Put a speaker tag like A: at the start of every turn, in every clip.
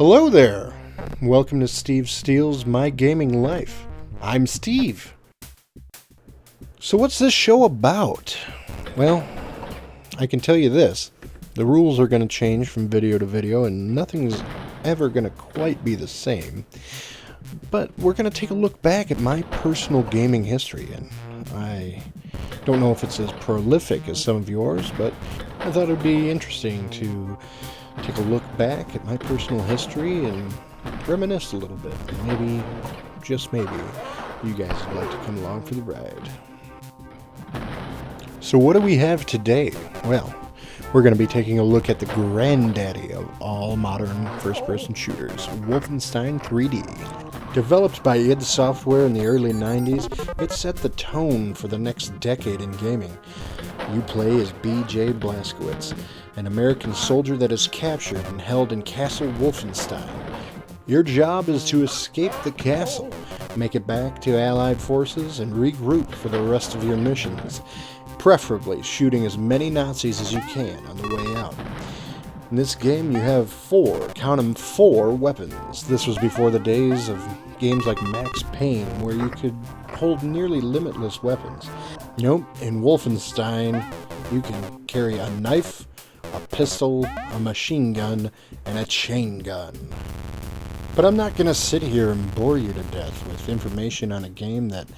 A: Hello there! Welcome to Steve Steele's My Gaming Life. I'm Steve. So what's this show about? Well, I can tell you this. The rules are going to change from video to video and nothing's ever going to quite be the same. But we're going to take a look back at my personal gaming history, and I don't know if it's as prolific as some of yours, but I thought it would be interesting to take a look back at my personal history and reminisce a little bit. Maybe, just maybe, you guys would like to come along for the ride. So what do we have today? Well, we're going to be taking a look at the granddaddy of all modern first-person shooters, Wolfenstein 3D. Developed by id Software in the early 90s, it set the tone for the next decade in gaming. You play as B.J. Blazkowicz, an American soldier that is captured and held in Castle Wolfenstein. Your job is to escape the castle, make it back to Allied forces, and regroup for the rest of your missions, preferably shooting as many Nazis as you can on the way out. In this game, you have four weapons. This was before the days of games like Max Payne, where you could hold nearly limitless weapons. Nope, in Wolfenstein, you can carry a knife, a pistol, a machine gun, and a chain gun. But I'm not going to sit here and bore you to death with information on a game that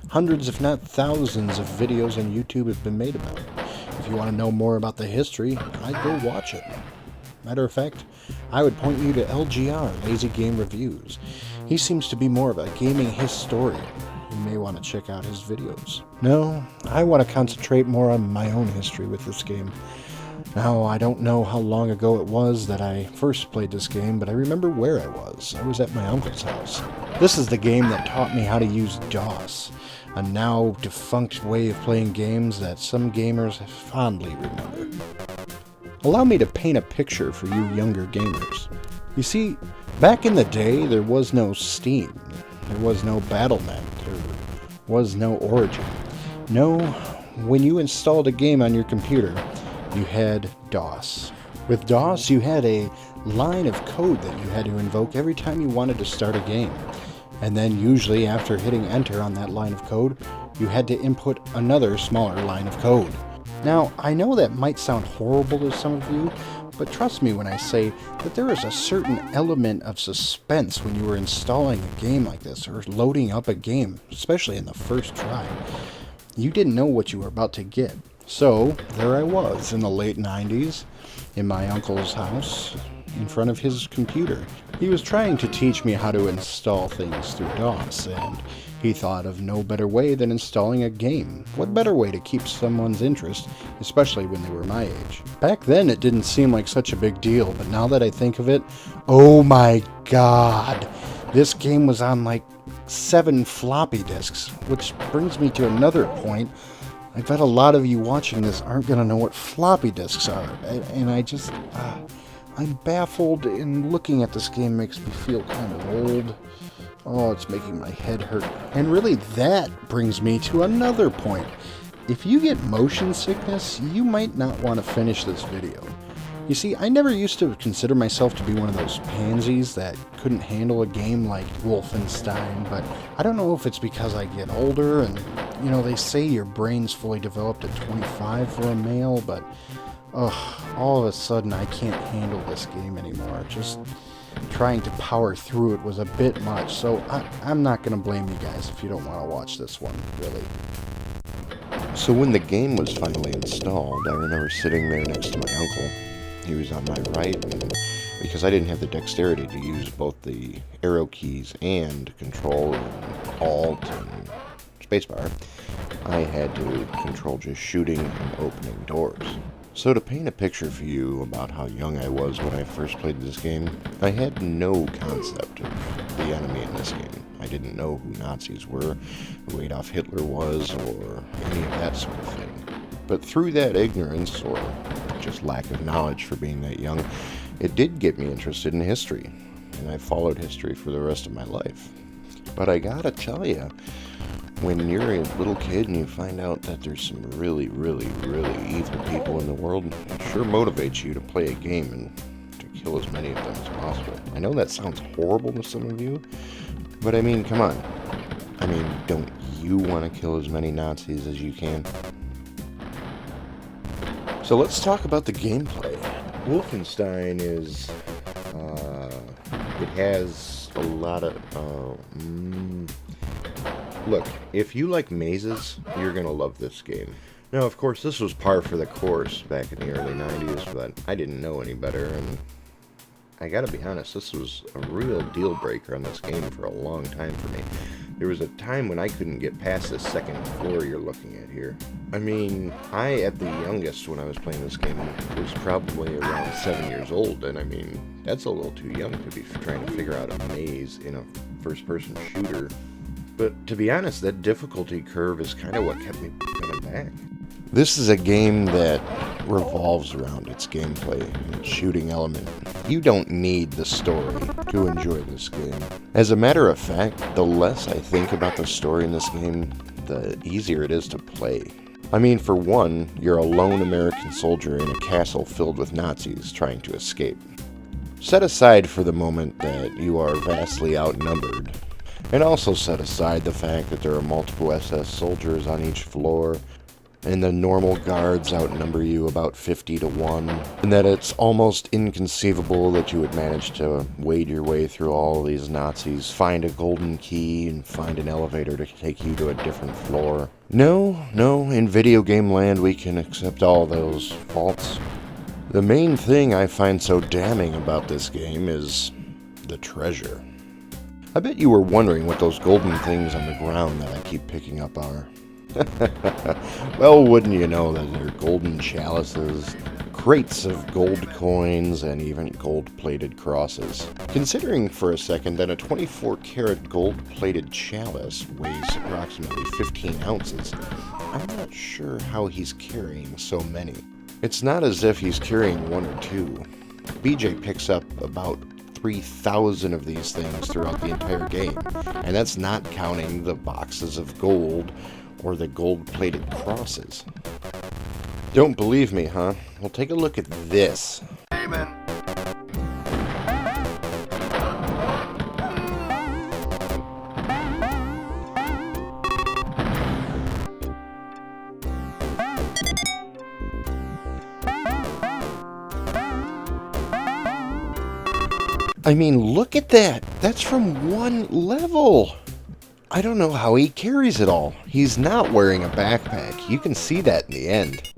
A: hundreds if not thousands of videos on YouTube have been made about. If you want to know more about the history, I'd go watch it. Matter of fact, I would point you to LGR, Lazy Game Reviews. He seems to be more of a gaming historian. You may want to check out his videos. No, I want to concentrate more on my own history with this game. Now, I don't know how long ago it was that I first played this game, but I remember where I was. I was at my uncle's house. This is the game that taught me how to use DOS, a now defunct way of playing games that some gamers fondly remember. Allow me to paint a picture for you younger gamers. You see, back in the day, there was no Steam, there was no Battle.net, there was no Origin. No, when you installed a game on your computer, you had DOS. With DOS, you had a line of code that you had to invoke every time you wanted to start a game. And then usually after hitting enter on that line of code, you had to input another smaller line of code. Now, I know that might sound horrible to some of you, but trust me when I say that there is a certain element of suspense when you were installing a game like this, or loading up a game, especially in the first try. You didn't know what you were about to get. So, there I was in the late 90s, in my uncle's house, in front of his computer. He was trying to teach me how to install things through DOS, and he thought of no better way than installing a game. What better way to keep someone's interest, especially when they were my age? Back then it didn't seem like such a big deal, but now that I think of it, oh my god! This game was on like 7 floppy disks, which brings me to another point. I bet a lot of you watching this aren't going to know what floppy disks are, and I'm baffled, and looking at this game makes me feel kind of old. Oh, it's making my head hurt. And really, that brings me to another point. If you get motion sickness, you might not want to finish this video. You see, I never used to consider myself to be one of those pansies that couldn't handle a game like Wolfenstein, but I don't know if it's because I get older and, you know, they say your brain's fully developed at 25 for a male, but all of a sudden I can't handle this game anymore. Just trying to power through it was a bit much, so I'm not going to blame you guys if you don't want to watch this one, really.
B: So when the game was finally installed, I remember sitting there next to my uncle. He was on my right, and because I didn't have the dexterity to use both the arrow keys and control and alt and spacebar, I had to control just shooting and opening doors. So to paint a picture for you about how young I was when I first played this game, I had no concept of the enemy in this game. I didn't know who Nazis were, who Adolf Hitler was, or any of that sort of thing. But through that ignorance, or just lack of knowledge for being that young, it did get me interested in history, and I followed history for the rest of my life. But I gotta tell you, when you're a little kid and you find out that there's some really evil people in the world, it sure motivates you to play a game and to kill as many of them as possible. I know that sounds horrible to some of you, but I mean, come on. I mean, don't you want to kill as many Nazis as you can? So let's talk about the gameplay. Wolfenstein is, it has a lot of, look, if you like mazes, you're going to love this game. Now, of course, this was par for the course back in the early 90s, but I didn't know any better, and I gotta be honest, this was a real deal breaker on this game for a long time for me. There was a time when I couldn't get past the second floor you're looking at here. I mean, I, at the youngest when I was playing this game, was probably around 7 years old, and I mean, that's a little too young to be trying to figure out a maze in a first-person shooter. But to be honest, that difficulty curve is kind of what kept me coming back. This is a game that revolves around its gameplay and its shooting element. You don't need the story to enjoy this game. As a matter of fact, the less I think about the story in this game, the easier it is to play. I mean, for one, you're a lone American soldier in a castle filled with Nazis trying to escape. Set aside for the moment that you are vastly outnumbered, and also set aside the fact that there are multiple SS soldiers on each floor, and the normal guards outnumber you about 50 to 1, and that it's almost inconceivable that you would manage to wade your way through all these Nazis, find a golden key, and find an elevator to take you to a different floor. No, in video game land we can accept all those faults. The main thing I find so damning about this game is the treasure. I bet you were wondering what those golden things on the ground that I keep picking up are. Well, wouldn't you know that they're golden chalices, crates of gold coins, and even gold-plated crosses. Considering for a second that a 24-karat gold-plated chalice weighs approximately 15 ounces, I'm not sure how he's carrying so many. It's not as if he's carrying one or two. BJ picks up about 3,000 of these things throughout the entire game, and that's not counting the boxes of gold or the gold-plated crosses. Don't believe me, huh? Well, take a look at this.
C: Amen.
B: I mean, look at that! That's from one level! I don't know how he carries it all. He's not wearing a backpack. You can see that in the end.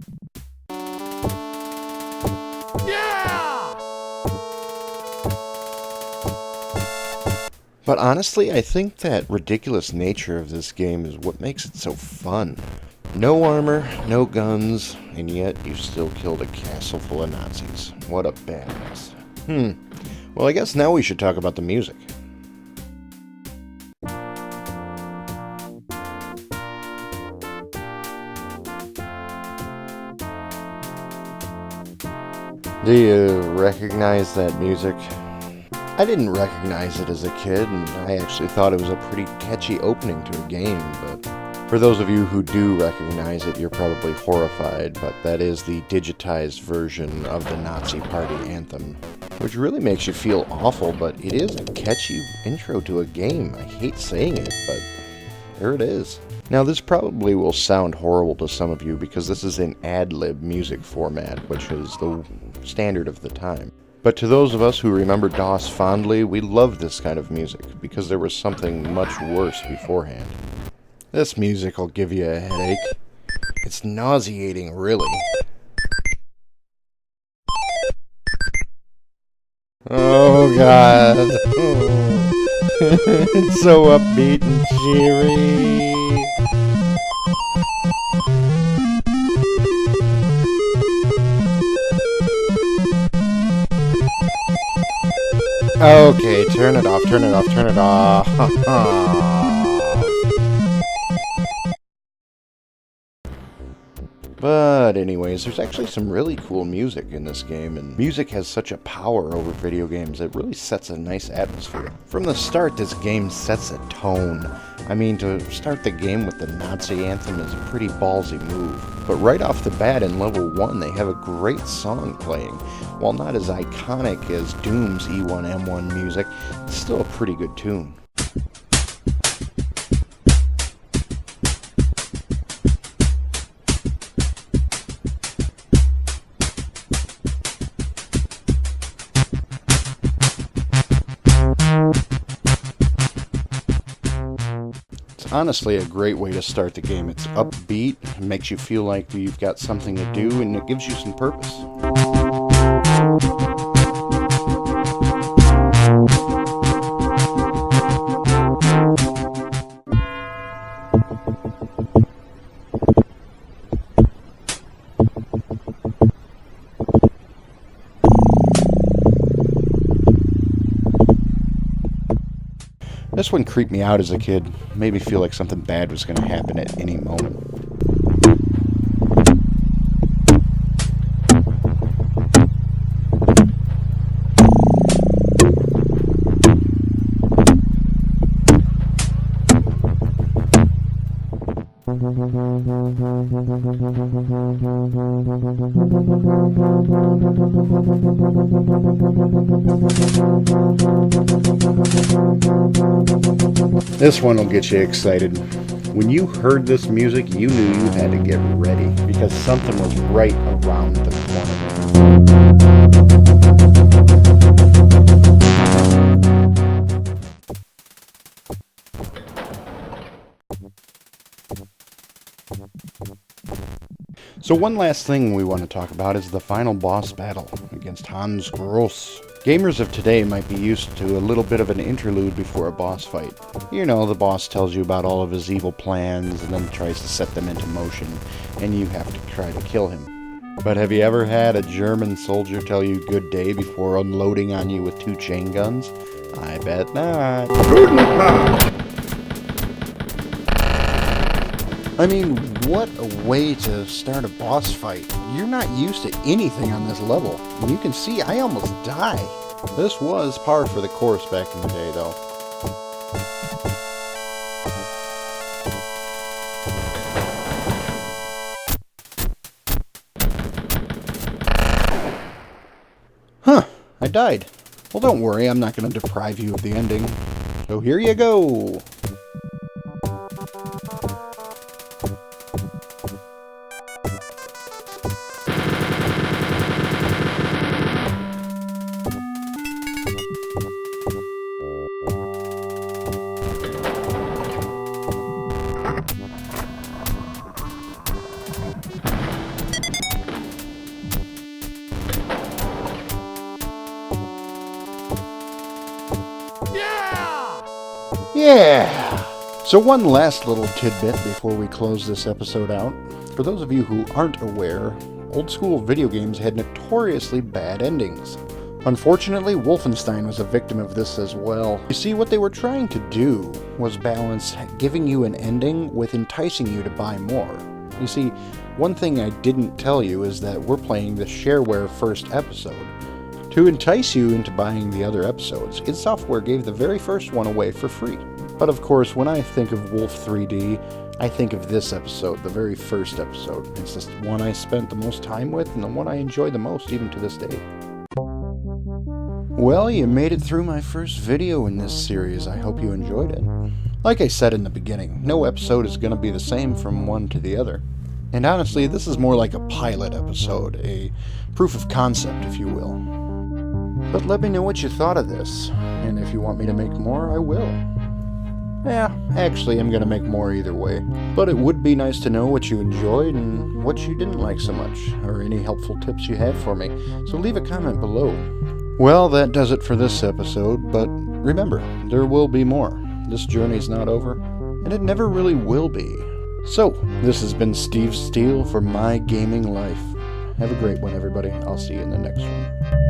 C: Yeah!
B: But honestly, I think that ridiculous nature of this game is what makes it so fun. No armor, no guns, and yet you still killed a castle full of Nazis. What a badass. Well, I guess now we should talk about the music. Do you recognize that music? I didn't recognize it as a kid, and I actually thought it was a pretty catchy opening to a game, but for those of you who do recognize it, you're probably horrified, but that is the digitized version of the Nazi Party anthem, which really makes you feel awful, but it is a catchy intro to a game. I hate saying it, but there it is. Now, this probably will sound horrible to some of you because this is in ad-lib music format, which is the standard of the time. But to those of us who remember DOS fondly, we love this kind of music because there was something much worse beforehand. This music will give you a headache. It's nauseating, really. Oh, God. It's so upbeat and cheery. Okay, turn it off, turn it off, turn it off. But anyways, there's actually some really cool music in this game, and music has such a power over video games, it really sets a nice atmosphere. From the start, this game sets a tone. I mean, to start the game with the Nazi anthem is a pretty ballsy move. But right off the bat in level 1, they have a great song playing. While not as iconic as Doom's E1M1 music, it's still a pretty good tune. Honestly, a great way to start the game. It's upbeat, it makes you feel like you've got something to do, and it gives you some purpose. This one creeped me out as a kid, made me feel like something bad was going to happen at any moment. This one will get you excited. When you heard this music, you knew you had to get ready, because something was right around the corner. So one last thing we want to talk about is the final boss battle against Hans Gross. Gamers of today might be used to a little bit of an interlude before a boss fight. You know, the boss tells you about all of his evil plans and then tries to set them into motion, and you have to try to kill him. But have you ever had a German soldier tell you good day before unloading on you with 2 chain guns? I bet not. I mean, what a way to start a boss fight. You're not used to anything on this level. And you can see I almost die. This was par for the course back in the day, though. Huh, I died. Well, don't worry, I'm not going to deprive you of the ending. So here you go. Yeah! So one last little tidbit before we close this episode out. For those of you who aren't aware, old school video games had notoriously bad endings. Unfortunately, Wolfenstein was a victim of this as well. You see, what they were trying to do was balance giving you an ending with enticing you to buy more. You see, one thing I didn't tell you is that we're playing the shareware first episode. To entice you into buying the other episodes, id Software gave the very first one away for free. But of course, when I think of Wolf 3D, I think of this episode, the very first episode. It's just the one I spent the most time with and the one I enjoy the most even to this day. Well, you made it through my first video in this series. I hope you enjoyed it. Like I said in the beginning, no episode is going to be the same from one to the other. And honestly, this is more like a pilot episode, a proof of concept, if you will. But let me know what you thought of this, and if you want me to make more, I will. Yeah, actually, I'm going to make more either way. But it would be nice to know what you enjoyed and what you didn't like so much, or any helpful tips you had for me, so leave a comment below. Well, that does it for this episode, but remember, there will be more. This journey's not over, and it never really will be. So, this has been Steve Steele for My Gaming Life. Have a great one, everybody. I'll see you in the next one.